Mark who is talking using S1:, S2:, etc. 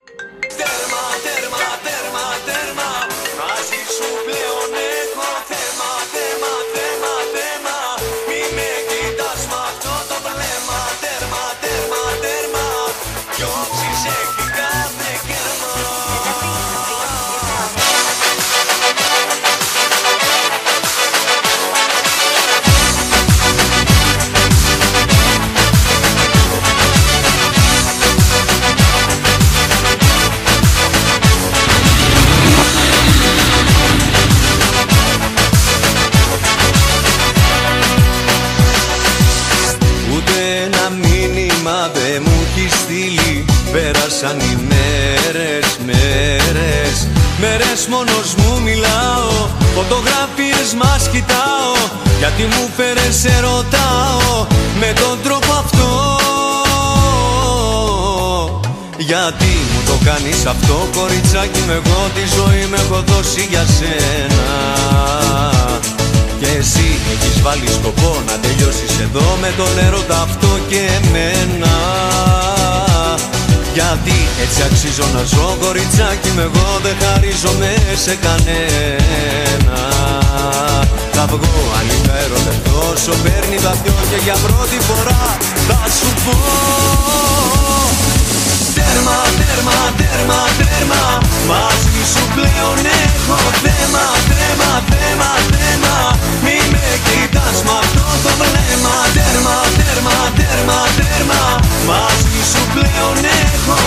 S1: Τέρμα, τέρμα, τέρμα, τέρμα, μαζί σου πλέον έχω θέμα, θέμα, θέμα, θέμα. Μη με κοιτάς μ' αυτό το βλέμμα. Τέρμα, τέρμα, τέρμα, κι όψεις έχει κάθε κέρμα. Δεν μου έχει στείλει, πέρασαν οι μέρες, μέρες, μέρες μόνος μου μιλάω, φωτογραφίες μας κοιτάω, γιατί μου φέρες σε ρωτάω με τον τρόπο αυτό. Γιατί μου το κάνεις αυτό, κοριτσάκι μου, εγώ τη ζωή με έχω δώσει για σένα. Και εσύ έχεις βάλει σκοπό να τελειώσεις εδώ με τον έρωτα αυτό και εμένα. Γιατί έτσι αξίζω να ζω, κοριτσάκι μου, εγώ δεν χαρίζομαι σε κανένα. Θα βγω αν είμαι ερωτευτός, όσο παίρνει βαθιό και για πρώτη φορά θα σου πω. Τέρμα, τέρμα, τέρμα, τέρμα, μαζί σου πλέον έχω θέμα, θέμα, θέμα, θέμα. Μη με κοιτάς μ' αυτό το βλέμμα. Τέρμα, τέρμα, τέρμα, τέρμα, μαζί σου πλέον έχω